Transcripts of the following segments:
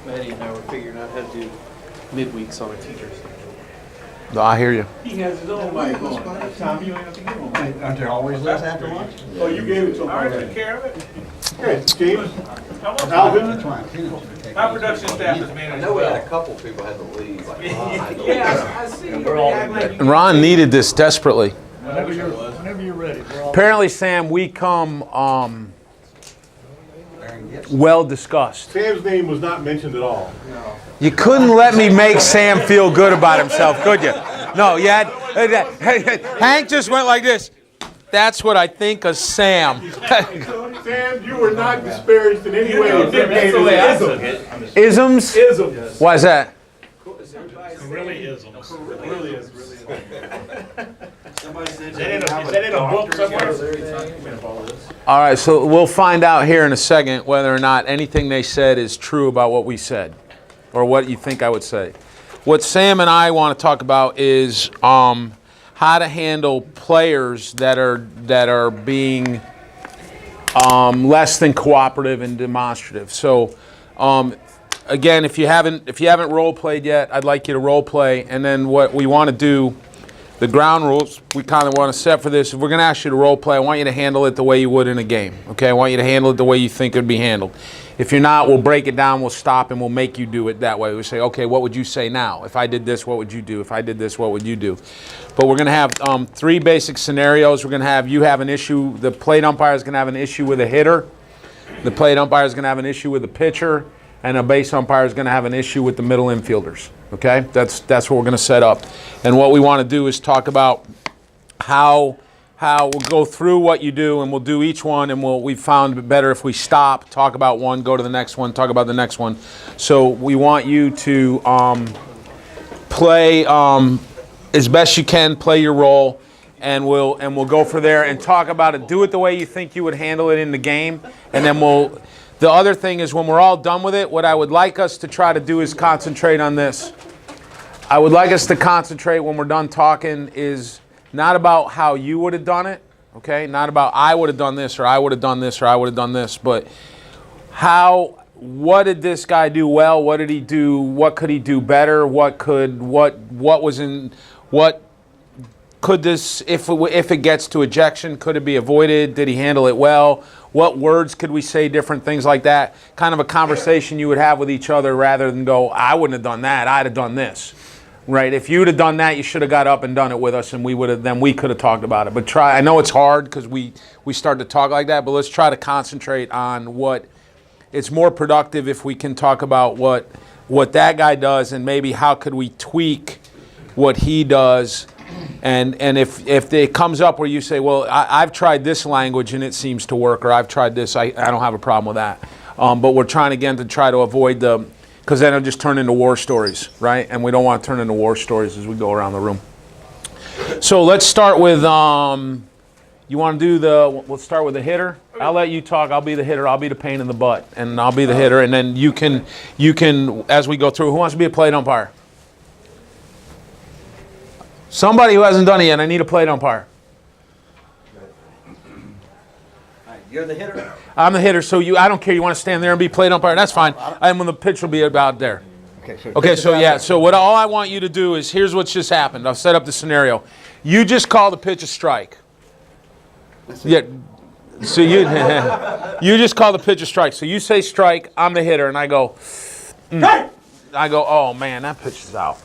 Maddie and I were figuring out how to do midweeks on a teacher's schedule. No, I hear you. He has his own mic on. Tom, you ain't have to give him one. Aren't there always less after lunch? Oh, you gave it to him I already. took care of it. Okay, Steve, Alvin, Alvin, Why, Phoenix. my production staff is managed I know we had a well. couple people had to leave, like Ron had to leave. Yeah, I see. we're all Act like you- And Ron needed this desperately. whenever you're ready. We're all- Apparently, Sam, we come well discussed. Sam's name was not mentioned at all. You couldn't let me make Sam feel good about himself, could you? No, you had, Hank just went like this. That's what I think of Sam. Sam, you were not disparaged in any way. You know, that's the way I took it. Isms? Isms. Why is that? Really isms. Really is. Is that in a book somewhere? All right, so we'll find out here in a second whether or not anything they said is true about what we said, or what you think I would say. What Sam and I want to talk about is how to handle players that are being less than cooperative and demonstrative. So, again, if you haven't role played yet, I'd like you to role play, and then what we want to do. The ground rules we kind of want to set for this. If we're going to ask you to role play, I want you to handle it the way you would in a game. Okay, I want you to handle it the way you think it would be handled. If you're not, we'll break it down, we'll stop, and we'll make you do it that way. We'll say, okay, what would you say now? If I did this, what would you do? If I did this, what would you do? But we're going to have 3 basic scenarios. We're going to have you have an issue. The plate umpire is going to have an issue with a hitter. The plate umpire is going to have an issue with a pitcher. And a base umpire is going to have an issue with the middle infielders. Okay, that's what we're going to set up. And what we want to do is talk about how we'll go through what you do, and we'll do each one, and we found it better if we stop, talk about one, go to the next one, talk about the next one. So we want you to play as best you can, play your role, and we'll go for there and talk about it. Do it the way you think you would handle it in the game, and then we'll. The other thing is when we're all done with it, what I would like us to try to do is concentrate on this. I would like us to concentrate when we're done talking is not about how you would have done it, okay? Not about I would have done this or I would have done this or I would have done this, but what did this guy do well? What did he do? What could he do better? What could this, if it gets to ejection, could it be avoided? Did he handle it well? What words could we say, different things like that? Kind of a conversation you would have with each other rather than go, I wouldn't have done that, I'd have done this. Right? If you'd have done that, you should have got up and done it with us, and we could have talked about it. But I know it's hard because we start to talk like that, but let's try to concentrate on what it's more productive if we can talk about what that guy does, and maybe how could we tweak what he does. And if it comes up where you say, well, I've tried this language and it seems to work, or I've tried this, I don't have a problem with that. But we're trying again to try to avoid because then it'll just turn into war stories, right? And we don't want to turn into war stories as we go around the room. So let's start with, you want to do let's start with the hitter. I'll let you talk. I'll be the hitter. I'll be the pain in the butt. And I'll be the hitter. And then you can, as we go through, who wants to be a plate umpire? Somebody who hasn't done it yet. I need a plate umpire. You're the hitter? I'm the hitter, so I don't care. You want to stand there and be plate umpire? That's fine. And when the pitch will be about there. Okay, so yeah. So all I want you to do is, here's what's just happened. I've set up the scenario. You just call the pitch a strike. Yeah. So you just call the pitch a strike. So you say strike. I'm the hitter, and I go. I go. Oh man, that pitch is out.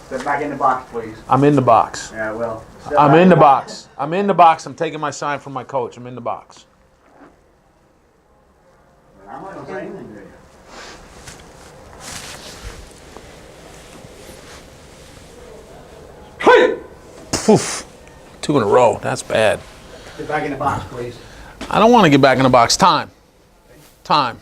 Step back in the box, please. I'm in the box. Yeah, well. I'm in the box. I'm in the box. I'm taking my sign from my coach. I'm in the box. I'm not going to say anything to you. Hey! Poof. 2 in a row. That's bad. Get back in the box, please. I don't want to get back in the box. Time. I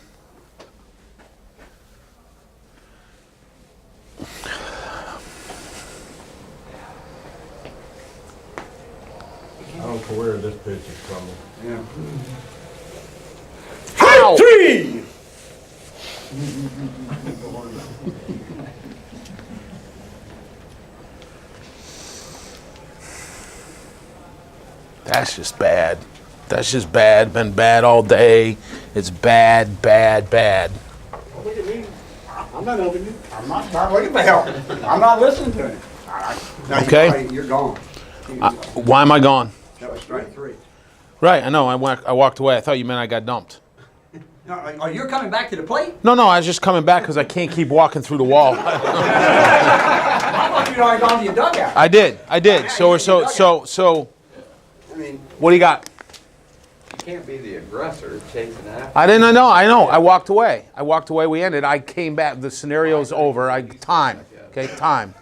don't care where this pitch is coming. Yeah. Ow. 3! That's just bad. That's just bad. Been bad all day. It's bad, bad, bad. Look at me. I'm not helping you. I'm not looking for help. I'm not listening to him. Now, Okay. You're gone. Why am I gone? That was strike three. Right, I know. I walked away. I thought you meant I got dumped. No, oh, you're coming back to the plate? No, I was just coming back because I can't keep walking through the wall. I thought you'd already gone to your dugout. I did. Yeah, So I mean, what do you got? You can't be the aggressor chasing after. I know. I walked away. We ended. I came back. The scenario's over. Time. Okay, time.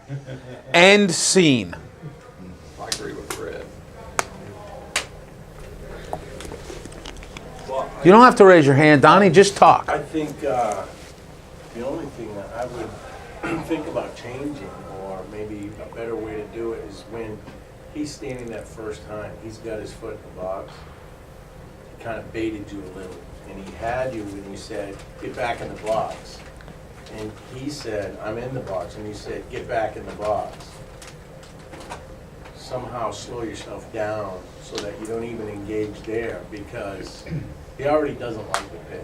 End scene. I agree with Fred. You don't have to raise your hand, Donnie. Just talk. I think the only thing that I would think about changing, or maybe a better way to do it, is when he's standing that first time, he's got his foot in the box, he kind of baited you a little, and he had you when you said, get back in the box. And he said, I'm in the box, and you said, get back in the box. Somehow slow yourself down so that you don't even engage there, because he already doesn't like the pitch.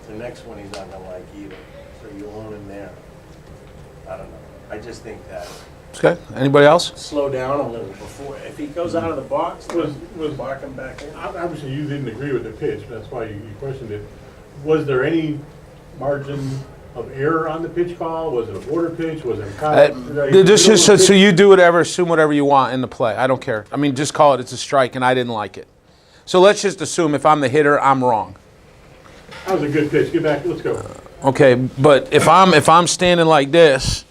The next one he's not gonna like either, so you own him there. I don't know, I just think that, Okay. Anybody else? slow down a little before, if he goes out of the box, Was bark him back in. Obviously, you didn't agree with the pitch, that's why you questioned it. Was there any margin of error on the pitch call? Was it a border pitch? Was it a So you do whatever, assume whatever you want in the play. I don't care. I mean, just call it. It's a strike, and I didn't like it. So let's just assume if I'm the hitter, I'm wrong. That was a good pitch. Get back, let's go. Okay, but if I'm standing like this,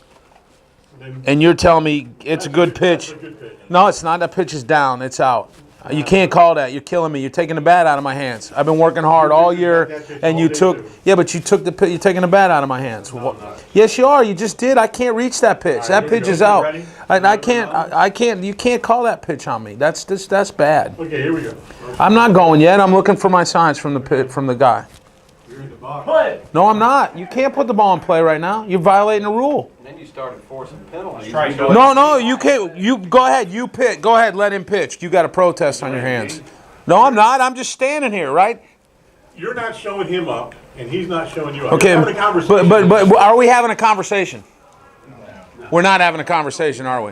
and you're telling me it's a good pitch, That's a good pitch. no, it's not. That pitch is down. It's out. You can't call that. You're killing me. You're taking the bat out of my hands. I've been working hard all year, and you took. Yeah, but you took the. You're taking the bat out of my hands. Yes, you are. You just did. I can't reach that pitch. That pitch is out. I can't. I can't. You can't call that pitch on me. That's bad. Okay, here we go. I'm not going yet. I'm looking for my signs from the guy. You're in the box. No, I'm not. You can't put the ball in play right now. You're violating the rule. And then you started forcing penalties. No, you can't. You go ahead. You pitch. Go ahead. Let him pitch. You got a protest on your hands. No, I'm not. I'm just standing here, right? You're not showing him up, and he's not showing you up. Okay. You're having a conversation. But are we having a conversation? We're not having a conversation, are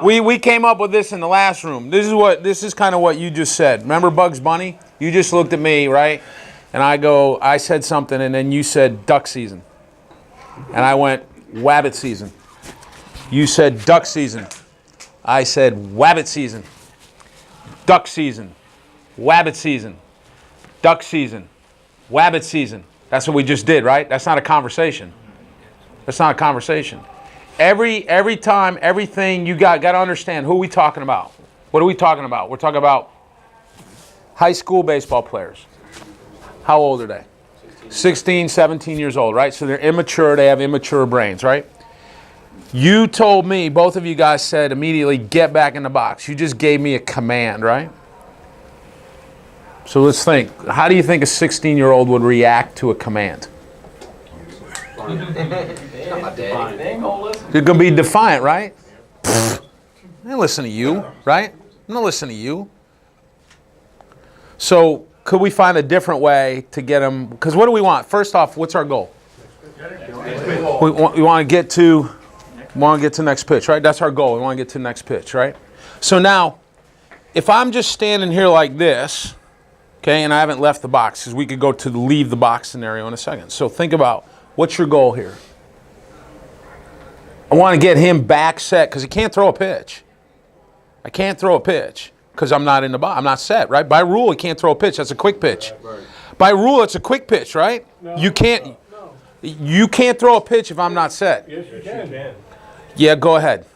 we? We came up with this in the last room. This is kind of what you just said. Remember Bugs Bunny? You just looked at me, right? And I said something, and then you said duck season. And I went, wabbit season. You said duck season. I said wabbit season. Duck season. Wabbit season. Duck season. Wabbit season. That's what we just did, right? That's not a conversation. That's not a conversation. Every time, everything you got to understand, who are we talking about? What are we talking about? We're talking about high school baseball players. How old are they? 16, 17 years old, right? So they're immature. They have immature brains, right? You told me, both of you guys said immediately, get back in the box. You just gave me a command, right? So let's think. How do you think a 16-year-old would react to a command? They ain't gonna listen. They're going to be defiant, right? I don't listen to you, right? I'm not listening to you. So could we find a different way to get them? Because what do we want? First off, what's our goal? We want to get to next pitch, right? That's our goal. We want to get to the next pitch, right? So now, if I'm just standing here like this, okay, and I haven't left the box, because we could go to the leave the box scenario in a second. So think about, what's your goal here? I want to get him back set, because he can't throw a pitch. I can't throw a pitch because I'm not in the box. I'm not set, right? By rule, he can't throw a pitch. That's a quick pitch. By rule, it's a quick pitch, right? You can't throw a pitch if I'm not set. Yes, you can. Yeah, go ahead.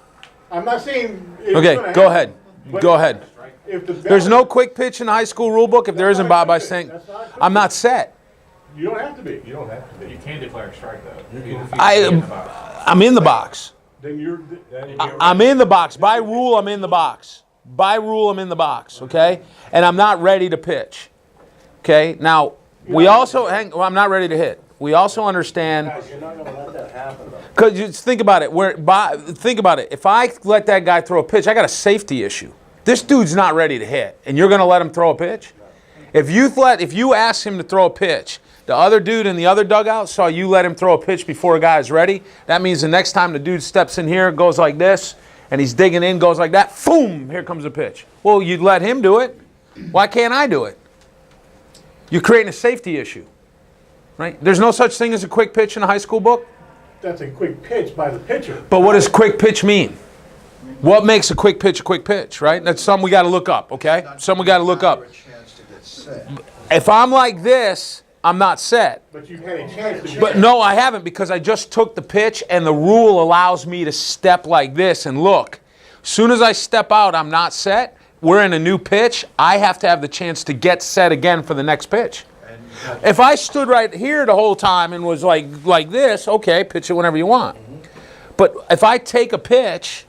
I'm not saying. It's Okay, gonna go happen, ahead. but Go ahead. If the There's no quick pitch in the high school rule book. If there isn't, Bob, I think I'm not set. You don't have to be. You can declare a strike though. I'm in the box. Then you're. I'm in the box. By rule, I'm in the box. By rule, I'm in the box, okay? And I'm not ready to pitch, okay? Now, I'm not ready to hit. We also understand, Guys, you're not gonna let that happen though. because just think about it. Think about it. If I let that guy throw a pitch, I got a safety issue. This dude's not ready to hit, and you're going to let him throw a pitch? If you ask him to throw a pitch the other dude in the other dugout saw you let him throw a pitch before a guy is ready. That means the next time the dude steps in here, goes like this, and he's digging in, goes like that, boom, here comes a pitch. Well, you'd let him do it. Why can't I do it? You're creating a safety issue, right? There's no such thing as a quick pitch in a high school book. That's a quick pitch by the pitcher. But what does quick pitch mean? What makes a quick pitch, right? That's something we got to look up, okay? Something we got to look up. If I'm like this, I'm not set. But you've had a chance to. But no, I haven't, because I just took the pitch and the rule allows me to step like this and look. As soon as I step out, I'm not set. We're in a new pitch. I have to have the chance to get set again for the next pitch. If I stood right here the whole time and was like this, okay, pitch it whenever you want. But if I take a pitch,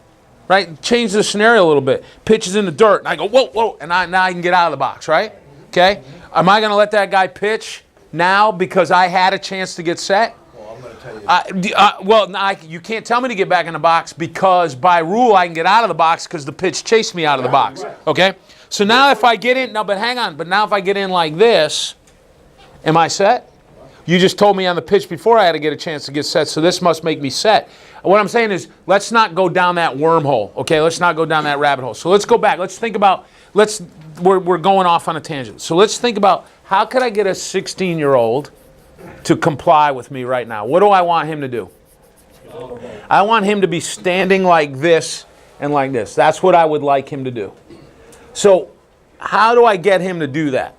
right, change the scenario a little bit. Pitch is in the dirt, and I go, whoa, whoa, and now I can get out of the box, right? Okay? Am I going to let that guy pitch now because I had a chance to get set? Well, I'm going to tell you. You can't tell me to get back in the box because by rule I can get out of the box because the pitch chased me out of the box. Okay? So now if I get in, no, but hang on, but now if I get in like this, am I set? You just told me on the pitch before I had to get a chance to get set, so this must make me set. What I'm saying is, let's not go down that wormhole, okay? Let's not go down that rabbit hole. So let's go back. Let's think about, we're going off on a tangent. So let's think about, how could I get a 16-year-old to comply with me right now? What do I want him to do? I want him to be standing like this and like this. That's what I would like him to do. So how do I get him to do that?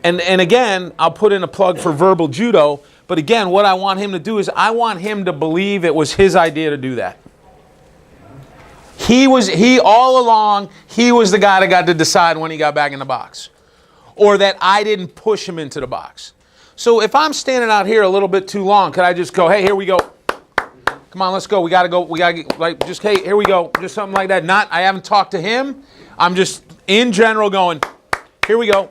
And again, I'll put in a plug for verbal judo, but again, what I want him to do is I want him to believe it was his idea to do that. All along, he was the guy that got to decide when he got back in the box. Or that I didn't push him into the box. So if I'm standing out here a little bit too long, could I just go, hey, here we go. Come on, let's go. We got to go. We got to get, like, just, hey, here we go. Just something like that. I haven't talked to him. I'm just, in general, going, here we go.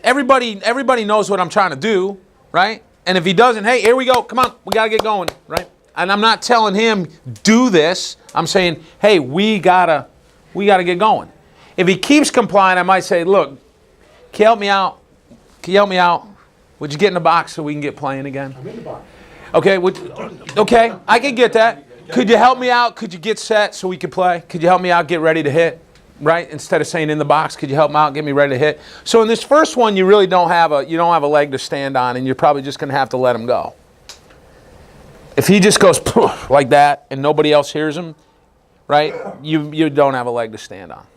Everybody knows what I'm trying to do, right? And if he doesn't, hey, here we go. Come on, we got to get going, right? And I'm not telling him, do this. I'm saying, hey, we gotta get going. If he keeps complying, I might say, look, can you help me out? Can you help me out? Would you get in the box so we can get playing again? I'm in the box. Okay, okay, I can get that. Could you help me out? Could you get set so we could play? Could you help me out, get ready to hit? Right? Instead of saying in the box, could you help me out, get me ready to hit? So in this first one, you really don't have a leg to stand on, and you're probably just going to have to let him go. If he just goes like that and nobody else hears him, right? You don't have a leg to stand on.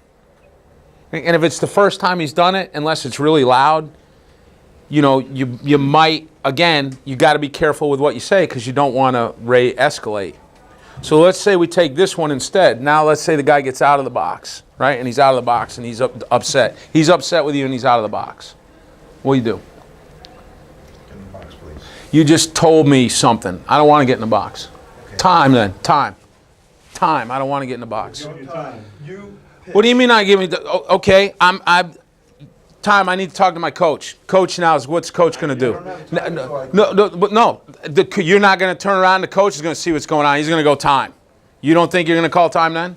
And if it's the first time he's done it, unless it's really loud, you might, again, you got to be careful with what you say because you don't want to escalate. So let's say we take this one instead. Now let's say the guy gets out of the box, right? And he's out of the box and he's upset. He's upset with you and he's out of the box. What do you do? Get in the box, please. You just told me something. I don't want to get in the box. Okay. Time then. Time. I don't want to get in the box. Time. You pick. What do you mean I give me the, okay, time, I need to talk to my coach. Coach now is, what's coach going to do? You're not going to turn around. The coach is going to see what's going on. He's going to go time. You don't think you're going to call time then?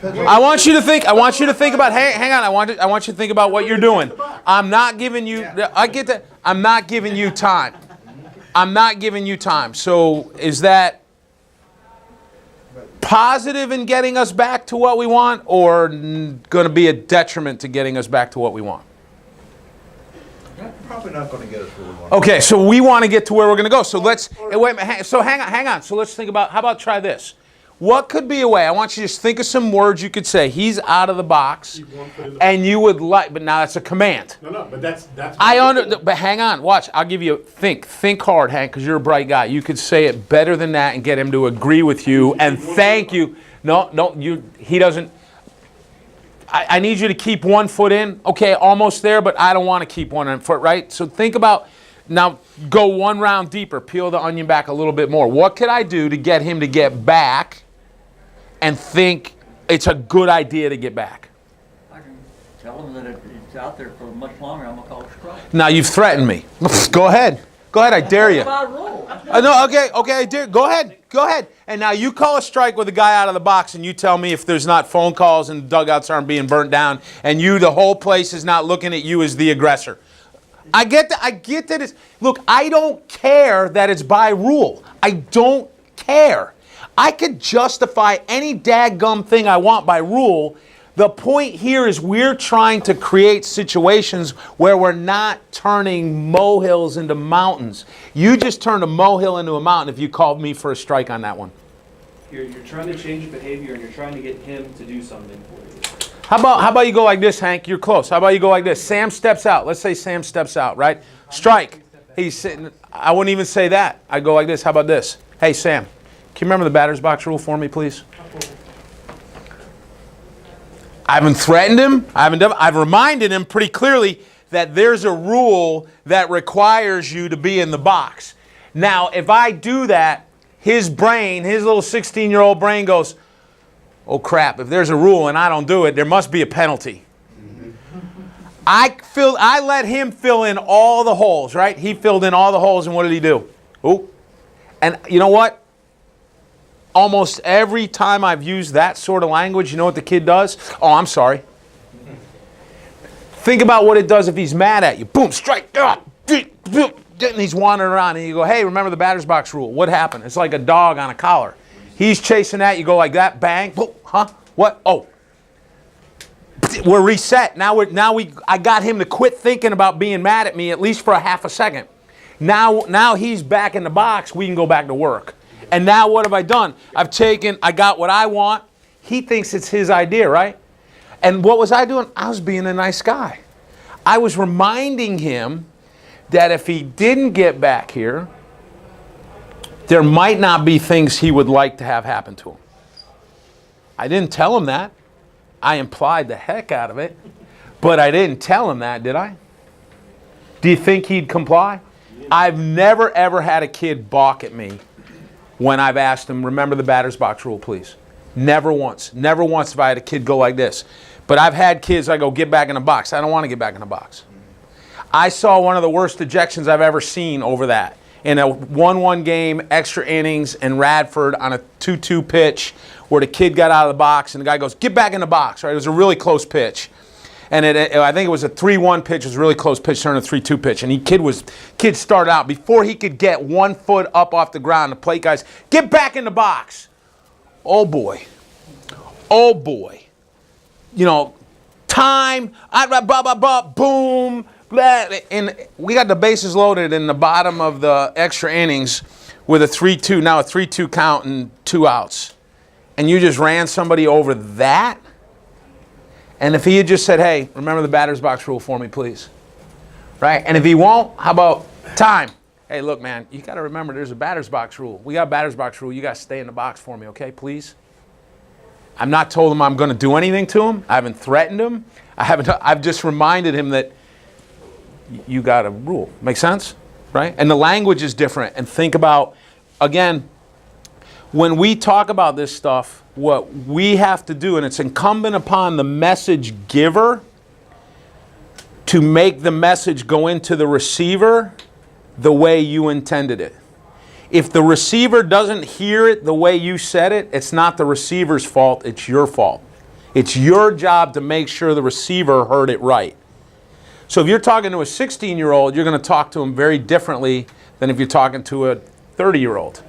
I want you to think about, hang on, I want you to think about what you're doing. I'm not giving you, I get that. I'm not giving you time. I'm not giving you time. So is that positive in getting us back to what we want, or going to be a detriment to getting us back to what we want? Probably not going to get us where we want. Okay, so we want to get to where we're going to go. So let's wait. So hang on. So let's think about, how about try this? What could be a way? I want you to just think of some words you could say. He's out of the box, and you would like, but now that's a command. No, but that's. But hang on, watch. I'll give you think hard, Hank, because you're a bright guy. You could say it better than that and get him to agree with you and thank you. No, he doesn't. I need you to keep 1 foot in. Okay, almost there, but I don't want to keep 1 foot, right? So think about, now go 1 round deeper, peel the onion back a little bit more. What could I do to get him to get back and think it's a good idea to get back? I can tell him that if it's out there for much longer, I'm going to call a strike. Now you've threatened me. Go ahead, I dare you. No, okay, I dare. Go ahead. And now you call a strike with a guy out of the box, and you tell me if there's not phone calls and dugouts aren't being burnt down, and the whole place is not looking at you as the aggressor. I get that it's, look, I don't care that it's by rule. I don't care. I could justify any daggum thing I want by rule. The point here is we're trying to create situations where we're not turning molehills into mountains. You just turned a molehill into a mountain if you called me for a strike on that one. You're trying to change his behavior and you're trying to get him to do something for you. How about you go like this, Hank? You're close. How about you go like this? Sam steps out. Let's say Sam steps out, right? Strike. He's sitting. I wouldn't even say that. I'd go like this. How about this? Hey, Sam, can you remember the batter's box rule for me, please? I haven't threatened him. I've reminded him pretty clearly that there's a rule that requires you to be in the box. Now, if I do that, his brain, his little 16-year-old brain goes, oh crap, if there's a rule and I don't do it, there must be a penalty. I let him fill in all the holes, right? He filled in all the holes, and what did he do? Oh. And you know what? Almost every time I've used that sort of language, you know what the kid does? Oh, I'm sorry. Think about what it does if he's mad at you. Boom, strike. And he's wandering around, and you go, hey, remember the batter's box rule. What happened? It's like a dog on a collar. He's chasing at you, go like that, bang, boom, huh? What? Oh. We're reset. I got him to quit thinking about being mad at me at least for a half a second. Now he's back in the box, we can go back to work. And now what have I done? I got what I want. He thinks it's his idea, right? And what was I doing? I was being a nice guy. I was reminding him that if he didn't get back here, there might not be things he would like to have happen to him. I didn't tell him that. I implied the heck out of it, but I didn't tell him that, did I? Do you think he'd comply? I've never, ever had a kid balk at me when I've asked him, remember the batter's box rule, please. Never once. Never once have I had a kid go like this. But I've had kids, I go, get back in the box. I don't want to get back in the box. I saw one of the worst ejections I've ever seen over that. In a 1-1 game, extra innings, in Radford on a 2-2 pitch where the kid got out of the box and the guy goes, get back in the box, right? It was a really close pitch. And I think it was a 3-1 pitch. It was a really close pitch, turned a 3-2 pitch. And kid started out. Before he could get 1 foot up off the ground, the plate guys, get back in the box. Oh, boy. Oh, boy. You know, time, boom, blah. And we got the bases loaded in the bottom of the extra innings with a 3-2, now a 3-2 count and 2 outs. And you just ran somebody over that? And if he had just said, hey, remember the batter's box rule for me, please. Right? And if he won't, how about time? Hey, look, man, you got to remember there's a batter's box rule. We got a batter's box rule. You got to stay in the box for me, okay, please? I've not told him I'm going to do anything to him. I haven't threatened him. I've just reminded him that you got a rule. Make sense? Right? And the language is different. And think about, again, when we talk about this stuff, what we have to do, and it's incumbent upon the message giver to make the message go into the receiver the way you intended it. If the receiver doesn't hear it the way you said it, it's not the receiver's fault, it's your fault. It's your job to make sure the receiver heard it right. So if you're talking to a 16-year-old, you're going to talk to him very differently than if you're talking to a 30-year-old.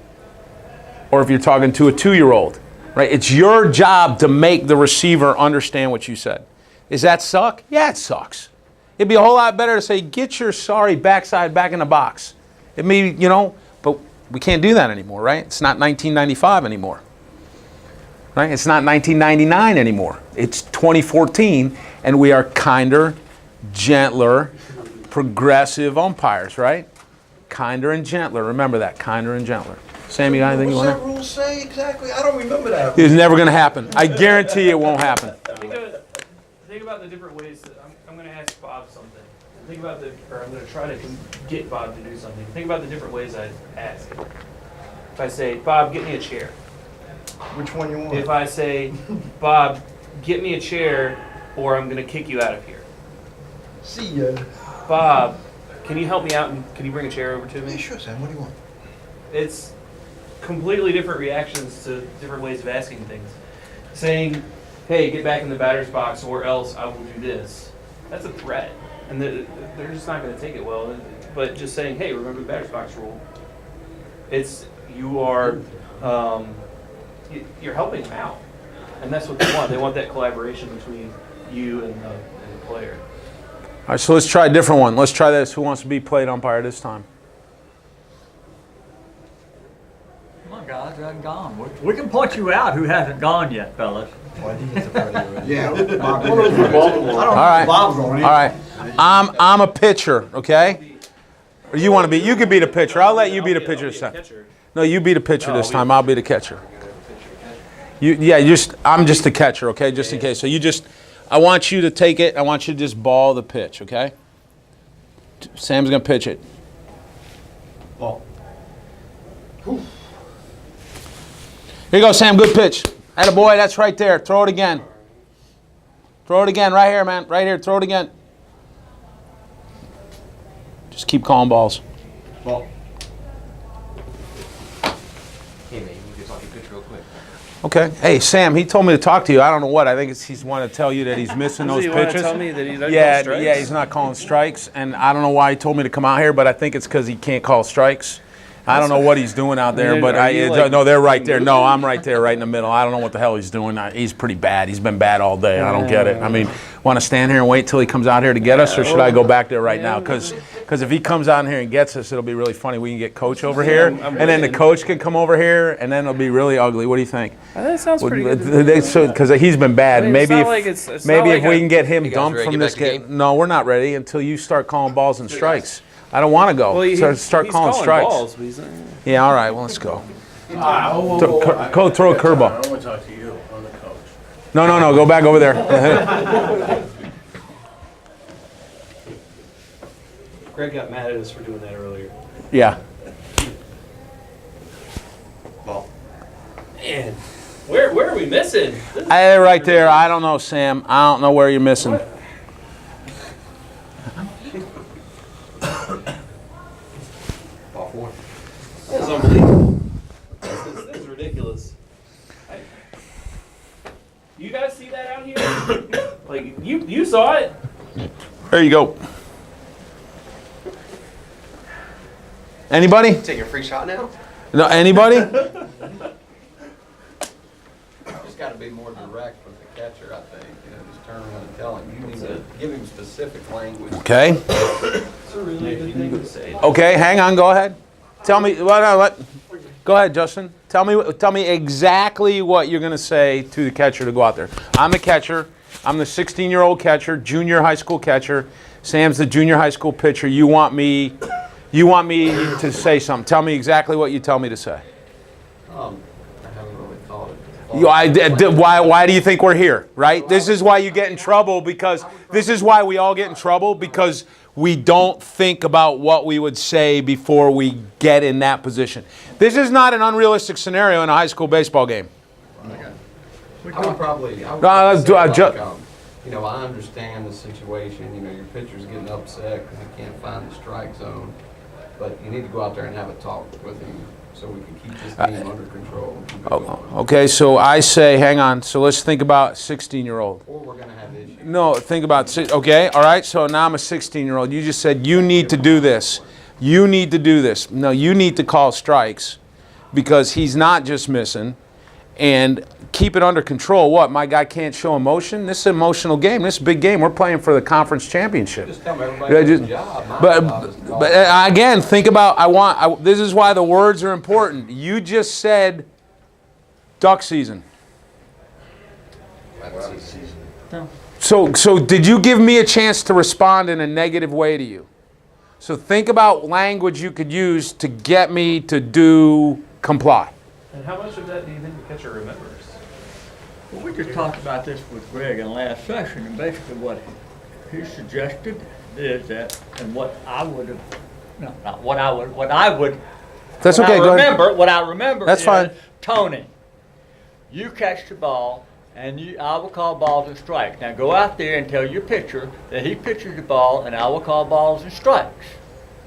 Or if you're talking to a 2-year-old. Right? It's your job to make the receiver understand what you said. Does that suck? Yeah, it sucks. It'd be a whole lot better to say, get your sorry backside back in the box. It may, you know, but we can't do that anymore, right? It's not 1995 anymore. Right? It's not 1999 anymore. It's 2014, and we are kinder, gentler, progressive umpires, right? Kinder and gentler. Remember that, kinder and gentler. Sam, you got anything you want to? What's that rule say exactly? I don't remember that. It's never going to happen. I guarantee it won't happen. Think about the different ways that I'm going to ask Bob something. I'm going to try to get Bob to do something. Think about the different ways I'd ask. If I say, Bob, get me a chair. Which one you want? If I say, Bob, get me a chair, or I'm going to kick you out of here. See ya. Bob, can you help me out and can you bring a chair over to me? Yeah, sure, Sam. What do you want? It's completely different reactions to different ways of asking things. Saying, hey, get back in the batter's box or else I will do this. That's a threat. and they're just not going to take it well. But just saying, hey, remember the batter's box rule. You're helping them out, and that's what they want. They want that collaboration between you and the player. All right, so let's try a different one. Let's try this. Who wants to be plate umpire this time? Come on, guys, I'm gone. We can point you out who hasn't gone yet, fellas. Yeah. One of them's from Baltimore. All right. Bob's on it. All right. I'm a pitcher, okay? Or you want to be? You could be the pitcher. I'll let you be the pitcher this time. No, you be the pitcher this time. I'll be the catcher. I'm just the catcher, okay? Just in case. So I want you to take it. I want you to just ball the pitch, okay? Sam's gonna pitch it. Ball. Here you go, Sam. Good pitch. Atta boy, that's right there. Throw it again. Throw it again, right here, man. Right here. Throw it again. Just keep calling balls. Ball. Hey, man, you can talk your pitch real quick. Okay. Hey, Sam, he told me to talk to you. I don't know what. I think he's wanting to tell you that he's missing those You want to pitches. tell me that he doesn't Yeah, call strikes? yeah, he's not calling strikes, and I don't know why he told me to come out here, but I think it's because he can't call strikes. I don't know what he's doing out there, but no, they're right there. No, I'm right there, right in the middle. I don't know what the hell he's doing. He's pretty bad. He's been bad all day. I don't get it. I mean, want to stand here and wait till he comes out here to get us, or should I go back there right now? Because if he comes out here and gets us, it'll be really funny. We can get Coach over here, and then the coach can come over here, and then it'll be really ugly. What do you think? That sounds pretty good. Because he's been bad. I mean, Maybe it's if not like it's maybe not if like we can get him You guys dumped ready to from get this back to the game. No, we're not ready until you start calling balls and strikes. I don't want to go. Well, Start he's calling strikes. balls, but he's not. Yeah, all right. Well, let's go. Throw a I curveball. want to talk to you. I'm the coach. No. Go back over there. Greg got mad at us for doing that earlier. Yeah. Ball. Man, where are we missing? Right there. I don't know, Sam. I don't know where you're missing. Ball 4. This is unbelievable. This is ridiculous. You guys see that out here? Like you saw it? There you go. Anybody? Take a free shot now? No. Anybody? Just got to be more direct with the catcher, I think. Just turn around and tell him. You need to give him specific language. Okay. It's a really good thing to say. Okay. Hang on. Go ahead. Tell me. What? Go ahead, Justin. Tell me exactly what you're going to say to the catcher to go out there. I'm the catcher. I'm the 16-year-old catcher, junior high school catcher. Sam's the junior high school pitcher. You want me to say something. Tell me exactly what you tell me to say. I haven't really thought it. Why do you think we're here, right? This is why you get in trouble, because this is why we all get in trouble, because we don't think about what we would say before we get in that position. This is not an unrealistic scenario in a high school baseball game. I would probably No, say like, I understand the situation. Your pitcher's getting upset because he can't find the strike zone. But you need to go out there and have a talk with him so we can keep this game under control. And keep it going. Okay, so I say, hang on. So let's think about 16-year-old. Or we're going to have issues. No, think about, okay, all right. So now I'm a 16-year-old. You just said you need to do this. You need to do this. No, you need to call strikes because he's not just missing. And keep it under control. What? My guy can't show emotion? This is an emotional game. This is a big game. We're playing for the conference championship. Just tell them everybody does a job. My job is to call. But again, think about, this is why the words are important. You just said duck season. So did you give me a chance to respond in a negative way to you? So think about language you could use to get me to comply. And how much of that do you think the catcher remembers? Well, we just talked about this with Greg in last session, and basically what he suggested is that, and what I would have, no, not what I would. That's what okay, go ahead. What I remember That's is, fine. Tony, you catch the ball, and I will call balls and strikes. Now go out there and tell your pitcher that he pitches the ball, and I will call balls and strikes.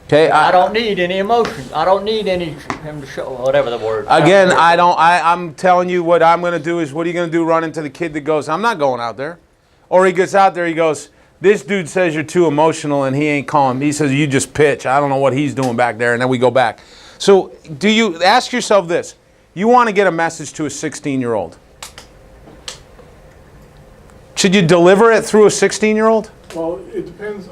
Okay, I don't need any emotion. I don't need him to show whatever the word. Again, I'm telling you what I'm going to do is, what are you going to do? Run into the kid that goes, I'm not going out there. Or he gets out there, he goes, This dude says you're too emotional and he ain't calling. He says you just pitch. I don't know what he's doing back there, and then we go back. So do you ask yourself this? You want to get a message to a 16-year-old. Should you deliver it through a 16-year-old? Well, it depends.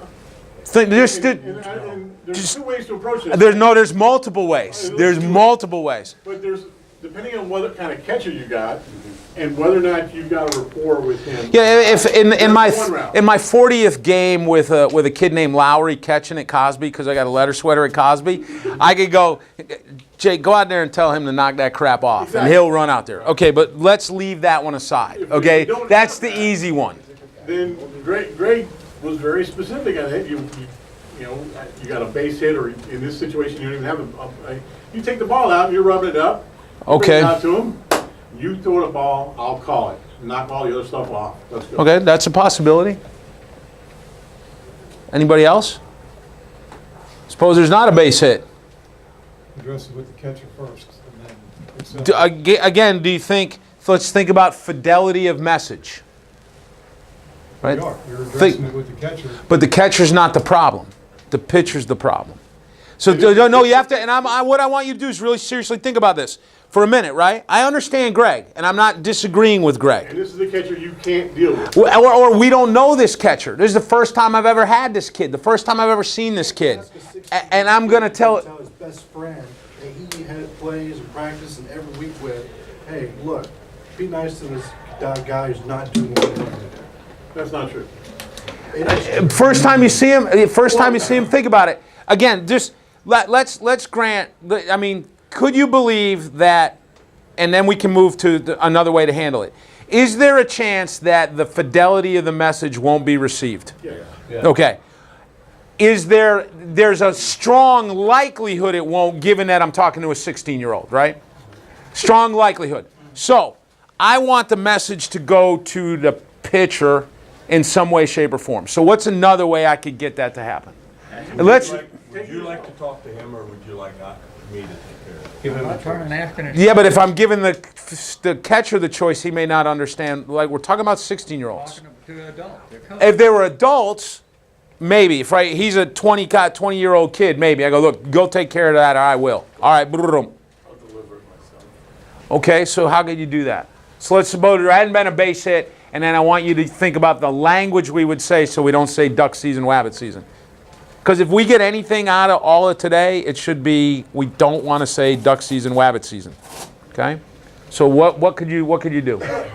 There's And there's two ways to approach it. there's multiple ways. There's multiple ways. But there's, depending on what kind of catcher you got, and whether or not you've got a rapport with him. Yeah, if in my There's one route. 40th game with a kid named Lowry catching at Cosby because I got a letter sweater at Cosby, I could go, Jake, go out there and tell him to knock that crap off, and Exactly. he'll run out there. Okay, but let's leave that one aside. If Okay, you don't that's have the that, easy one. Then Greg was very specific on it. You know, you got a base hit, or in this situation, you don't even have you take the ball out, you're rubbing it up. you Okay. bring it out to him. You throw the ball, I'll call it. Knock all the other stuff off. Let's go. Okay, that's a possibility. Anybody else? Suppose there's not a base hit. Address it with the catcher first, and then Again, do you think? Let's think about fidelity of message. Right. you're addressing it with the catcher. But the catcher's not the problem. The pitcher's the problem. So no, you have to. And what I want you to do is really seriously think about this for a minute, right? I understand Greg, and I'm not disagreeing with Greg. And this is the catcher you can't deal with. Or we don't know this catcher. This is the first time I've ever had this kid. The first time I've ever seen this kid. And I'm gonna tell. His best friend that he had plays and practice and every week with, hey, look, be nice to this guy who's not doing what he's doing. That's not true. First time you see him, think about it. Again, just let's grant. I mean, could you believe that? And then we can move to another way to handle it. Is there a chance that the fidelity of the message won't be received? Yeah. Okay. There's a strong likelihood it won't, given that I'm talking to a 16-year-old, right? Strong likelihood. So I want the message to go to the pitcher in some way, shape, or form. So what's another way I could get that to happen? And let's. Would you like to talk to him, or would you like me to take care of it? Give him a turn and asking it. Yeah, but if I'm giving the catcher the choice, he may not understand. Like, we're talking about 16-year-olds. Talking to an adult. They're coming. If they were adults, maybe. If he's a 20-year-old kid, maybe. I go, look, go take care of that, or I will. All right, boom. I'll deliver it myself. Okay, so how could you do that? So let's suppose there hadn't been a base hit, and then I want you to think about the language we would say so we don't say duck season, wabbit season. Because if we get anything out of all of today, it should be we don't want to say duck season, wabbit season. Okay? So what could you do? I'll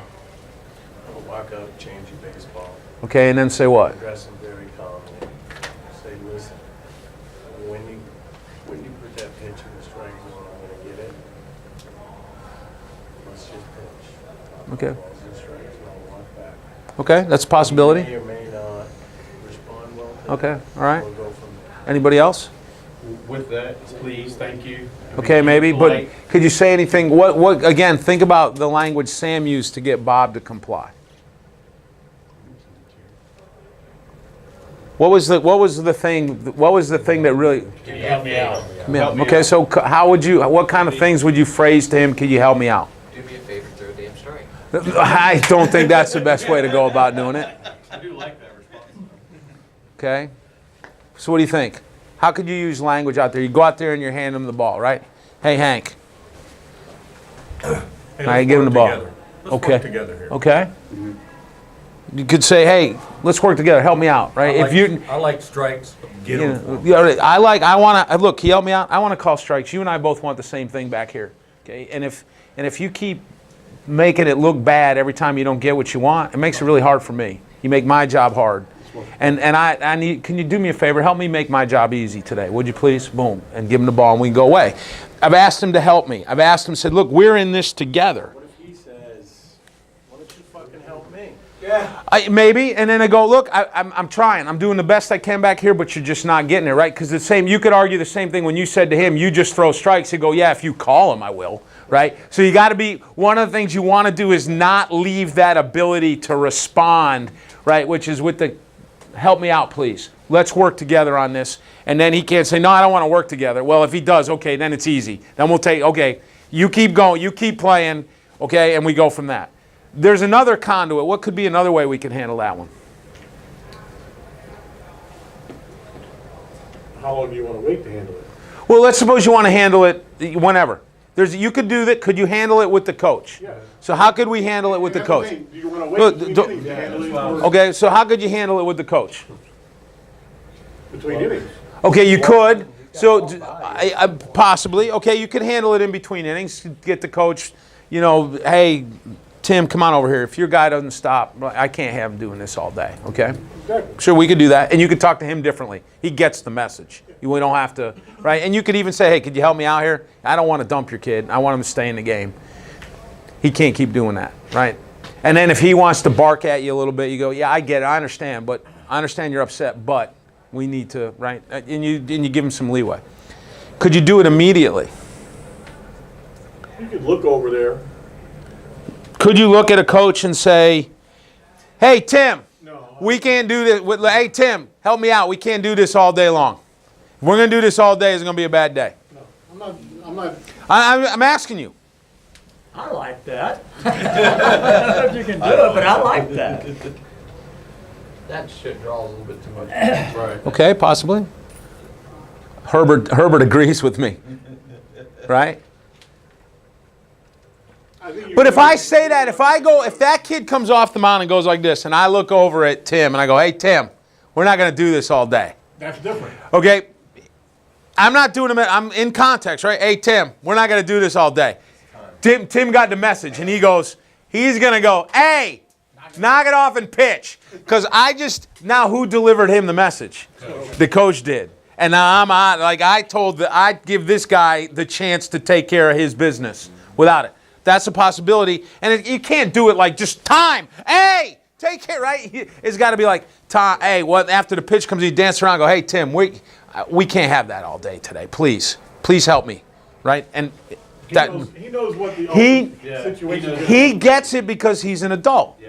walk up, change your baseball, Okay, and then say what? address him very calmly. Say, listen, when you put that pitch in the strike zone, I'm gonna get it. Let's just pitch. Okay. Balls in the strike zone, walk back. Okay, that's a possibility. May or may not respond well to Okay, it. all right. We'll go from there. Anybody else? With that, please, thank you. Okay, maybe, but Polite. could you say anything? What again, think about the language Sam used to get Bob to comply. What was the thing that really Can you help me out? Yeah, okay, so what kind of things would you phrase to him? Could you help me out? Do me a favor, throw a damn strike. I don't think that's the best way to go about doing it. I do like that response. Okay? So what do you think? How could you use language out there? You go out there and you hand him the ball, right? Hey, Hank. Hey, All right, give him the ball. Let's Okay. work together here. Okay? You could say, hey, let's work together. Help me out, right? I like strikes. Get You them. know, look, can you help me out? I want to call strikes. You and I both want the same thing back here. Okay? And if you keep making it look bad every time you don't get what you want, it makes it really hard for me. You make my job hard. And I need, can you do me a favor? Help me make my job easy today, would you please? Boom. And give him the ball and we can go away. I've asked him to help me. I've asked him, said, look, we're in this together. What if he says, why don't you fucking help me? Maybe, and then I go, look, I'm trying. I'm doing the best I can back here, but you're just not getting it, right? Because you could argue the same thing when you said to him, you just throw strikes. He'd go, yeah, if you call him, I will, right? So you got to be, one of the things you want to do is not leave that ability to respond, right? Which is with the, help me out, please. Let's work together on this. And then he can't say, no, I don't want to work together. Well, if he does, okay, then it's easy. Then we'll take, okay, you keep going, you keep playing, okay, and we go from that. There's another conduit. What could be another way we can handle that one? how long do you want to wait to handle it? Well, let's suppose you want to handle it whenever. You could do that. Could you handle it with the coach? Yeah. So how could we handle it with the That's what I'm coach? saying. Do you want to Look, wait between don't- innings to handle it? Or Okay, so how could you handle it with the coach? between innings? Okay, you could. So possibly. Okay, you could handle it in between innings. Get the coach, hey, Tim, come on over here. If your guy doesn't stop, I can't have him doing this all day. Okay? Exactly. Sure, we could do that. And you could talk to him differently. He gets the message. We don't have to, right? And you could even say, hey, could you help me out here? I don't want to dump your kid. I want him to stay in the game. He can't keep doing that, right? And then if he wants to bark at you a little bit, you go, yeah, I get it. I understand. But I understand you're upset, but we need to, right? And you give him some leeway. Could you do it immediately? You could look over there. Could you look at a coach and say, hey, Tim, No. we can't do this. Hey, Tim, help me out. We can't do this all day long. If we're going to do this all day, it's going to be a bad day. No, I'm not. I'm asking you. I like that. I don't know if you can do it, but I like that. That shit draws a little bit too much. Right. Okay, possibly. Herbert agrees with me, right? I think you But if could- I say that, if that kid comes off the mound and goes like this, and I look over at Tim and I go, hey, Tim, we're not going to do this all day. That's different. Okay? I'm not doing it, I'm in context, right? Hey, Tim, we're not going to do this all day. Tim got the message, and he's going to go, hey, knock it off and pitch. Because now who delivered him the message? The coach did. And now I'd give this guy the chance to take care of his business without it. That's a possibility. And you can't do it like just time. Hey, take care, right? It's got to be like, time. Hey, after the pitch comes, you dance around and go, hey, Tim, we can't have that all day today. Please help me, right? And He knows what the He- situation is. he gets it because he's an adult.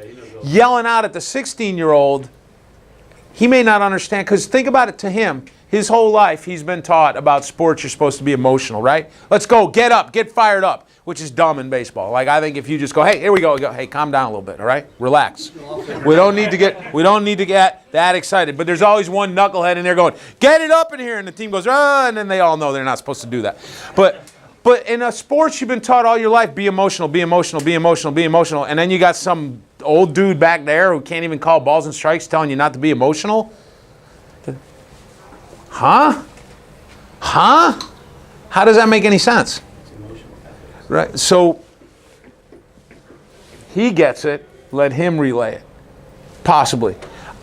Yelling out at the 16-year-old, he may not understand, because think about it, to him, his whole life he's been taught about sports you're supposed to be emotional, right? Let's go, get up, get fired up, which is dumb in baseball. Like, I think if you just go, hey, here we go, hey, calm down a little bit, all right? Relax. We don't need to get that excited. But there's always one knucklehead in there going, get it up in here, and the team goes, and then they all know they're not supposed to do that. But in a sports you've been taught all your life, be emotional, be emotional, be emotional, be emotional, and then you got some old dude back there who can't even call balls and strikes telling you not to be emotional? Huh? How does that make any sense? Right? So he gets it, let him relay it. Possibly.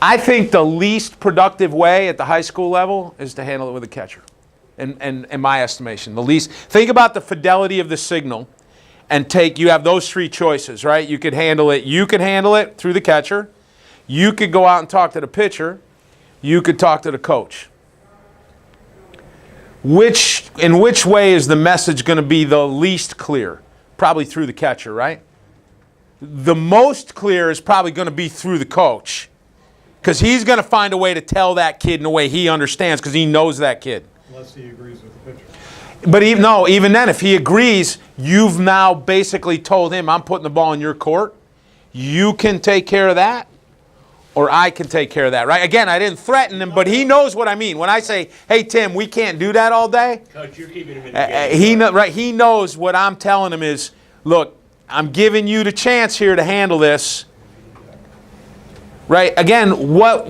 I think the least productive way at the high school level is to handle it with a catcher. In my estimation, the least. Think about the fidelity of the signal, and you have those three choices, right? You could handle it through the catcher. You could go out and talk to the pitcher. You could talk to the coach. In which way is the message going to be the least clear? Probably through the catcher, right? The most clear is probably going to be through the coach, because he's going to find a way to tell that kid in a way he understands, because he knows that kid. Unless he agrees with the pitcher. But even then, if he agrees, you've now basically told him, I'm putting the ball in your court. You can take care of that, or I can take care of that, right? Again, I didn't threaten him, but he knows what I mean. When I say, hey, Tim, we can't do that all day, Coach, you're keeping him in the game. he knows what I'm telling him is, look, I'm giving you the chance here to handle this. Right? Again, what